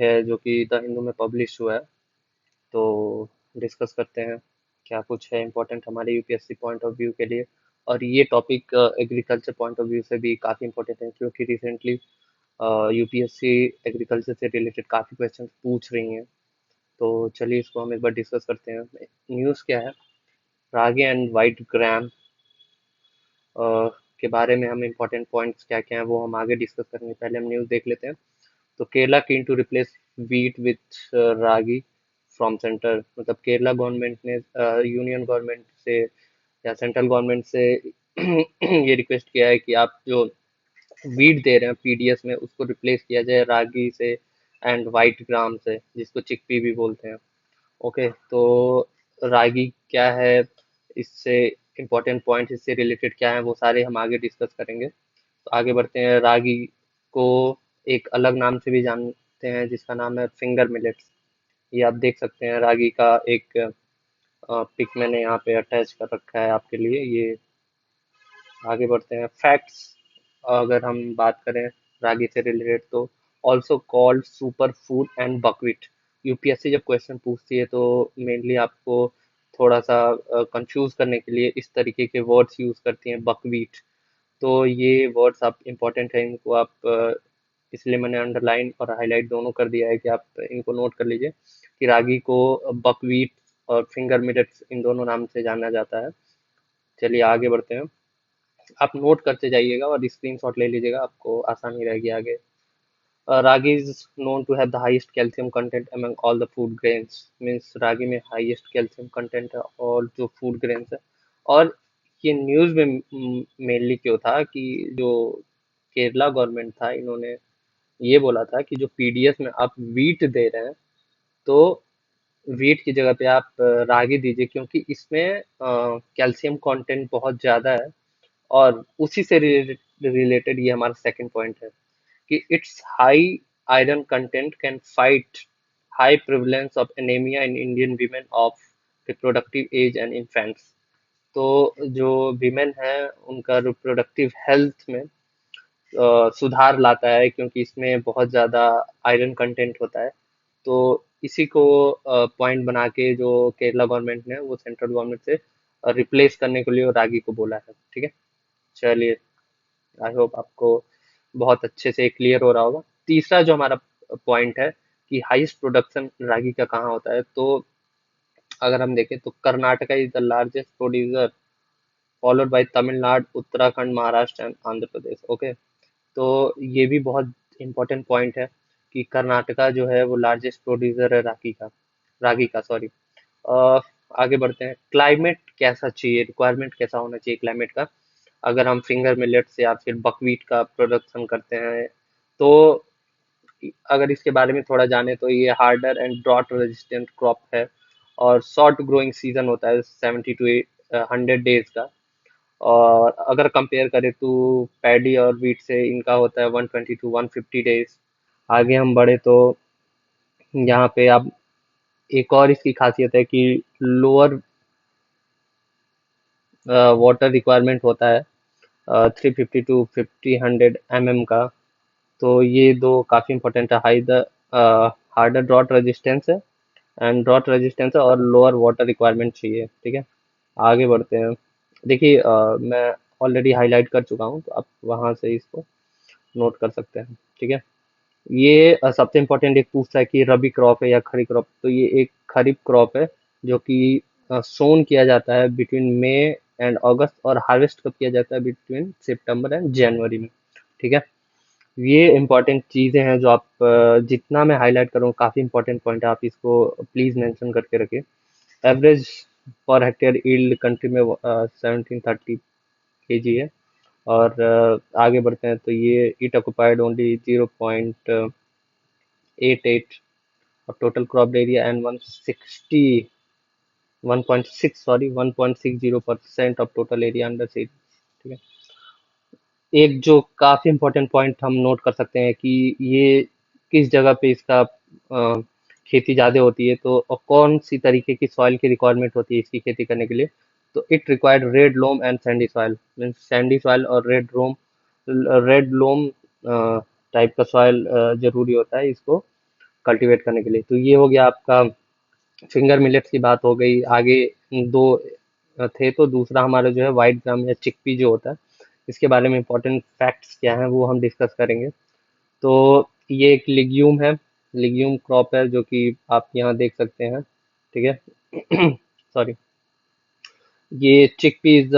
है जो कि द हिंदू में पब्लिश हुआ है। तो डिस्कस करते हैं क्या कुछ है इम्पोर्टेंट हमारे यूपीएससी पॉइंट ऑफ व्यू के लिए। और ये topic agriculture point of view से भी काफ़ी इम्पोर्टेंट है, क्योंकि रिसेंटली यूपीएससी एग्रीकल्चर से रिलेटेड काफ़ी क्वेश्चन पूछ रही हैं। तो चलिए इसको हम एक बार डिस्कस करते हैं। न्यूज़ क्या है, रागी एंड वाइट ग्राम के बारे में हम इम्पोर्टेंट पॉइंट्स क्या क्या हैं वो हम आगे डिस्कस करेंगे। पहले हम न्यूज़ देख लेते हैं। तो Kerala keen to replace wheat with ragi from centre, मतलब केरला गवर्नमेंट ने यूनियन गवर्नमेंट से या सेंट्रल गवर्नमेंट से ये रिक्वेस्ट किया है कि आप जो वीट दे रहे हैं पीडीएस में उसको रिप्लेस किया जाए रागी से एंड वाइट ग्राम से, जिसको चिकपी भी बोलते हैं। ओके, तो रागी क्या है, इससे इम्पोर्टेंट पॉइंट इससे रिलेटेड क्या है वो सारे हम आगे डिस्कस करेंगे। तो आगे बढ़ते हैं। रागी को एक अलग नाम से भी जानते हैं जिसका नाम है फिंगर मिलेट्स। ये आप देख सकते हैं, रागी का एक पिक मैंने यहाँ पे अटैच कर रखा है आपके लिए। ये आगे बढ़ते हैं। फैक्ट्स अगर हम बात करें रागी से रिलेटेड, तो also called super food and buckwheat. UPSC जब क्वेश्चन पूछती है तो मेनली आपको थोड़ा सा कंफ्यूज करने के लिए इस तरीके के वर्ड्स यूज करती हैं, बकवीट। तो ये वर्ड्स आप इम्पोर्टेंट है, इनको आप इसलिए मैंने अंडरलाइन और हाईलाइट दोनों कर दिया है कि आप इनको नोट कर लीजिए कि रागी को बकवीट और फिंगर मिलेट्स इन दोनों नाम से जाना जाता है। चलिए आगे बढ़ते हैं। आप नोट करते जाइएगा और स्क्रीनशॉट ले लीजिएगा, आपको आसानी रहेगी आगे। Ragi is known to have the highest calcium content among all the food grains. Means ragi में हाईएस्ट कैल्शियम कंटेंट है और जो फूड ग्रेन्स है। और ये न्यूज़ में मेनली क्यों था कि जो केरला गवर्नमेंट था, इन्होंने ये बोला था कि जो पीडीएस में आप वीट दे रहे हैं, तो वीट की जगह पे आप रागी दीजिए, क्योंकि इसमें कैल्शियम कंटेंट बहुत ज़्यादा है। और उसी से रिलेटेड ये हमारा सेकंड पॉइंट है कि it's high iron content can fight high prevalence of anaemia in Indian women of reproductive age and infants. तो जो वीमेन है उनका रिप्रोडक्टिव हेल्थ में सुधार लाता है, क्योंकि इसमें बहुत ज़्यादा आयरन कंटेंट होता है। तो इसी को पॉइंट बना के जो केरला गवर्नमेंट ने वो सेंट्रल गवर्नमेंट से रिप्लेस करने के लिए रागी को बोला है। ठीक है, चलिए, आई होप आपको बहुत अच्छे से क्लियर हो रहा होगा। तीसरा जो हमारा पॉइंट है कि हाईएस्ट प्रोडक्शन रागी का कहाँ होता है, तो अगर हम देखें तो Karnataka is the largest producer, followed by Tamil Nadu, Uttarakhand, Maharashtra and Andhra Pradesh. Okay, तो ये भी बहुत इंपॉर्टेंट पॉइंट है कि कर्नाटका जो है वो लार्जेस्ट प्रोड्यूसर है रागी का सॉरी। आगे बढ़ते हैं। क्लाइमेट कैसा चाहिए, रिक्वायरमेंट कैसा होना चाहिए क्लाइमेट का, अगर हम फिंगर मिलेट्स या फिर बकवीट का प्रोडक्शन करते हैं। तो अगर इसके बारे में थोड़ा जाने तो ये hardier and drought resistant crop है और शॉर्ट ग्रोइंग सीजन होता है 70 to 100 डेज का। और अगर कंपेयर करें तो पैडी और वीट से इनका होता है 120 to 150 डेज। आगे हम बढ़े तो यहाँ पे आप एक और इसकी खासियत है कि लोअर वाटर रिक्वायरमेंट होता है 350 to 50 100 mm का। तो ये दो काफ़ी इंपॉर्टेंट है। High the hardier drought resistance है एंड ड्रॉट रेजिस्टेंस है और लोअर वाटर रिक्वायरमेंट चाहिए। ठीक है, आगे बढ़ते हैं। देखिए मैं ऑलरेडी हाईलाइट कर चुका हूँ, तो आप वहाँ से इसको नोट कर सकते हैं। ठीक है, ये सबसे इम्पोर्टेंट एक पूछता है कि रबी क्रॉप है या खरीफ क्रॉप। तो ये एक खरीफ क्रॉप है जो कि सोन किया जाता है बिटवीन मई एंड अगस्त, और हार्वेस्ट कब किया जाता है, बिटवीन सितंबर एंड जनवरी में। ठीक है, ये इंपॉर्टेंट चीज़ें हैं जो आप जितना मैं हाईलाइट करूँ काफ़ी इंपॉर्टेंट पॉइंट है, आप इसको प्लीज़ मेंशन करके रखिए। Average per hectare yield country में 1730 kg है। और आगे बढ़ते हैं तो ये it occupied only 0.88 of total cropped area and 160% of total area under seed। ठीक है, एक जो काफी इंपॉर्टेंट पॉइंट हम नोट कर सकते हैं कि ये किस जगह पे इसका खेती ज्यादा होती है, तो और कौन सी तरीके की सॉइल की रिक्वायरमेंट होती है इसकी खेती करने के लिए। तो it required red loam and sandy soil. Means sandy soil और रेड लोम टाइप का सॉइल जरूरी होता है इसको कल्टीवेट करने के लिए। तो ये हो गया आपका फिंगर मिलेट्स की बात हो गई। आगे दो थे, तो दूसरा हमारा जो है वाइट ग्राम या चिकपी जो होता है, इसके बारे में इंपॉर्टेंट फैक्ट्स क्या हैं वो हम डिस्कस करेंगे। तो ये एक लिग्यूम है, लिग्यूम क्रॉप है, जो कि आप यहाँ देख सकते हैं। ठीक है। सॉरी। ये chickpea is the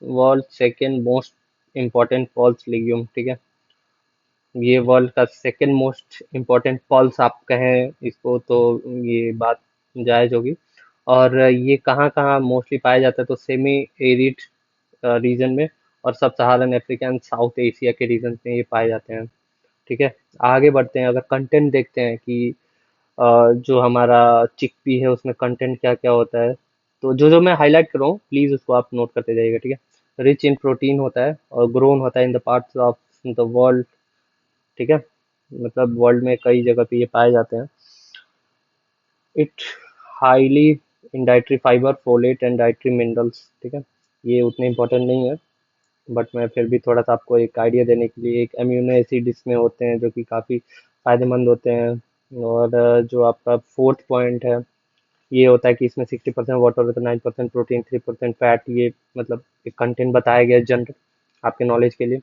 world second most important pulse legume. ठीक है, ये वर्ल्ड का सेकेंड मोस्ट इम्पोर्टेंट पल्स आप कहें इसको तो ये बात जायज होगी। और ये कहाँ कहाँ मोस्टली पाया जाता है, तो सेमी एरिड रीजन में, और सब सहारन अफ्रीका एंड साउथ एशिया के रीजन में ये पाए जाते हैं। ठीक है, आगे बढ़ते हैं। अगर कंटेंट देखते हैं कि जो हमारा चिकपी है उसमें कंटेंट क्या क्या होता है, तो जो जो मैं हाईलाइट कर रहा हूँ प्लीज उसको आप नोट करते जाइएगा। ठीक है, रिच इन प्रोटीन होता है और ग्रोन होता है in the parts of the world. ठीक है, मतलब वर्ल्ड में कई जगह पे ये पाए जाते हैं। It highly in dietary fibre, folate and dietary minerals. ठीक है, ये उतने इंपॉर्टेंट नहीं है, बट मैं फिर भी थोड़ा सा आपको एक आइडिया देने के लिए, एक अम्यूनो एसिड इसमें होते हैं जो कि काफ़ी फायदेमंद होते हैं। और जो आपका फोर्थ पॉइंट है, ये होता है कि इसमें 60% वाटर होता है, 9% प्रोटीन, 3% फैट। ये मतलब एक कंटेंट बताया गया है जनरल आपके नॉलेज के लिए।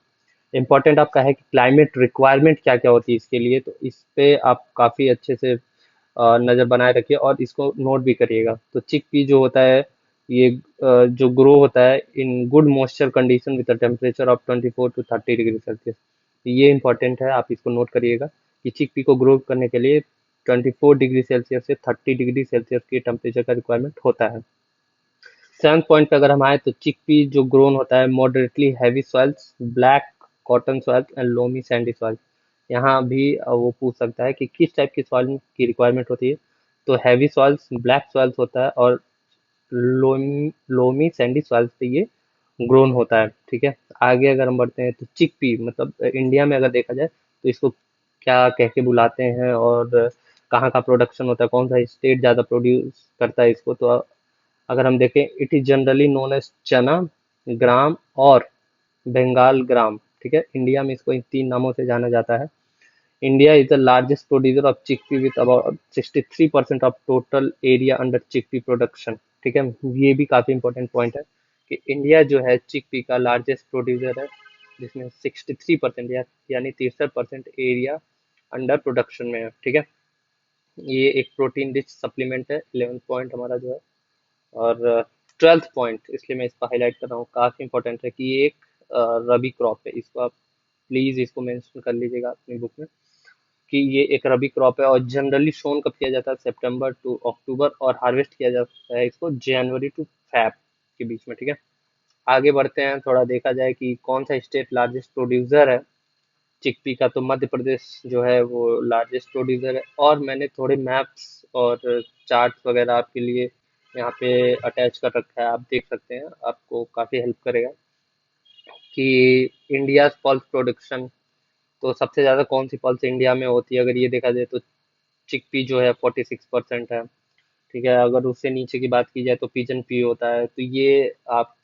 इम्पोर्टेंट आपका है कि क्लाइमेट रिक्वायरमेंट क्या क्या होती है इसके लिए, तो इस पे आप काफ़ी अच्छे से नज़र बनाए रखिए और इसको नोट भी करिएगा। तो चिकपी जो होता है, ये जो ग्रो होता है in good moisture condition with temperature of 24 to 30 degree Celsius. ये इंपॉर्टेंट है, आप इसको नोट करिएगा कि चिकपी को ग्रो करने के लिए 24 डिग्री सेल्सियस से 30 डिग्री सेल्सियस के टेम्परेचर का रिक्वायरमेंट होता है। सेवंथ पॉइंट पे अगर हम आए, तो चिकपी जो ग्रोन होता है moderately heavy soils, black cotton soil and loamy Sandy soil. यहाँ भी वो पूछ सकता है कि किस टाइप की सॉइल की रिक्वायरमेंट होती है, तो हैवी सॉइल्स, ब्लैक सॉइल्स होता है, और लोमी लोमी सैंडी सॉइल्स पे ये ग्रोन होता है। ठीक है, आगे अगर हम बढ़ते हैं, तो चिकपी मतलब इंडिया में अगर देखा जाए तो इसको क्या कह के बुलाते हैं, और कहाँ का प्रोडक्शन होता है, कौन सा स्टेट ज़्यादा प्रोड्यूस करता है इसको, तो अगर हम देखें, it is generally known as chana, gram और बंगाल ग्राम। ठीक है, इंडिया में इसको इन तीन नामों से जाना जाता है। India is the largest producer of chickpea with about 63% of total area under chickpea production. ठीक है, ये भी काफी इंपॉर्टेंट पॉइंट है कि इंडिया जो है चिकपी का लार्जेस्ट प्रोड्यूसर है, जिसमें 63% यानी 63% एरिया अंडर प्रोडक्शन में है। ठीक है, ये एक प्रोटीन रिच सप्लीमेंट है। 11 पॉइंट हमारा जो है, और 12th पॉइंट इसलिए मैं इसको हाईलाइट कर रहा हूँ, काफ़ी इंपॉर्टेंट है कि ये एक रबी क्रॉप है। इसको आप प्लीज़ इसको मेंशन कर लीजिएगा अपनी बुक में कि ये एक रबी क्रॉप है, और जनरली शोन कब किया जाता है, सितंबर टू अक्टूबर, और हार्वेस्ट किया जाता है इसको जनवरी टू फेब के बीच में। ठीक है, आगे बढ़ते हैं। थोड़ा देखा जाए कि कौन सा स्टेट लार्जेस्ट प्रोड्यूसर है चिकपी का, तो मध्य प्रदेश जो है वो लार्जेस्ट प्रोड्यूसर है। और मैंने थोड़े मैप्स और चार्ट्स वगैरह आपके लिए यहाँ पे अटैच कर रखा है, आप देख सकते हैं, आपको काफ़ी हेल्प करेगा कि इंडिया पल्स प्रोडक्शन, तो सबसे ज़्यादा कौन सी पल्स इंडिया में होती है, अगर ये देखा जाए तो चिकपी जो है 46% है। ठीक है, अगर उससे नीचे की बात की जाए तो पिजन पी होता है। तो ये आप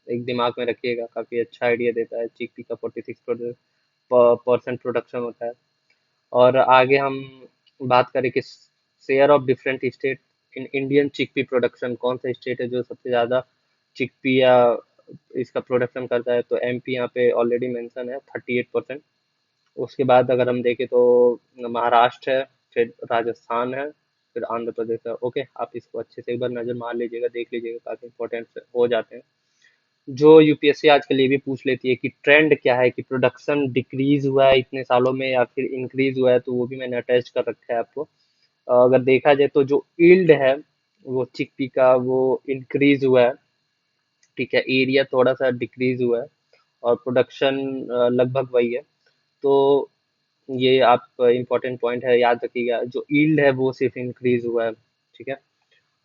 एक दिमाग में रखिएगा, काफ़ी अच्छा आइडिया देता है। चिकपी का 46% प्रोडक्शन होता है। और आगे हम बात करें कि share of different state in Indian chickpea production, कौन सा स्टेट है जो सबसे ज़्यादा चिकपी या इसका प्रोडक्शन करता है, तो एमपी यहाँ पे ऑलरेडी मेंशन है 38%। उसके बाद अगर हम देखें तो महाराष्ट्र है, फिर राजस्थान है, फिर आंध्र प्रदेश है। ओके, आप इसको अच्छे से एक बार नज़र मार लीजिएगा, देख लीजिएगा, काफ़ी इंपॉर्टेंट हो जाते हैं। जो यूपीएससी आजकल ये भी पूछ लेती है कि ट्रेंड क्या है, कि प्रोडक्शन डिक्रीज हुआ है इतने सालों में या फिर इंक्रीज हुआ है, तो वो भी मैंने अटैच कर रखा है आपको। अगर देखा जाए तो जो यील्ड है वो चिकपी का वो इंक्रीज हुआ है। ठीक है, एरिया थोड़ा सा डिक्रीज हुआ है, और प्रोडक्शन लगभग वही है। तो ये आप इम्पोर्टेंट पॉइंट है, याद रखिएगा, जो यील्ड है वो सिर्फ इंक्रीज हुआ है। ठीक है,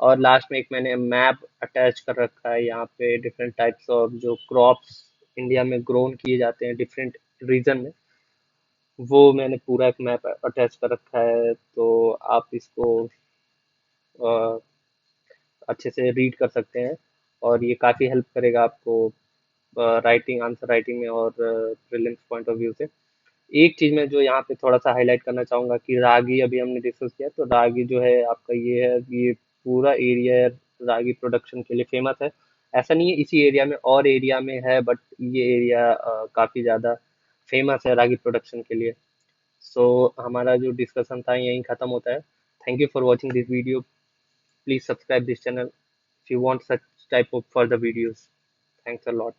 और लास्ट में एक मैंने मैप अटैच कर रखा है यहाँ पे, डिफरेंट टाइप्स ऑफ जो क्रॉप्स इंडिया में ग्रोन किए जाते हैं डिफरेंट रीजन में, वो मैंने पूरा एक मैप अटैच कर रखा है। तो आप इसको अ, अच्छे से रीड कर सकते हैं, और ये काफ़ी हेल्प करेगा आपको राइटिंग, आंसर राइटिंग में, और प्रीलिम्स पॉइंट ऑफ व्यू से। एक चीज मैं जो यहाँ पे थोड़ा सा हाईलाइट करना चाहूंगा कि रागी अभी हमने डिस्कस किया, तो रागी जो है आपका ये है, ये पूरा एरिया रागी प्रोडक्शन के लिए फेमस है। ऐसा नहीं है इसी एरिया में, और एरिया में है, बट ये एरिया काफी ज्यादा फेमस है रागी प्रोडक्शन के लिए। सो हमारा जो डिस्कशन था यहीं खत्म होता है। Thank you for watching this video. Please subscribe this channel if you want such type of further videos. Thanks a lot.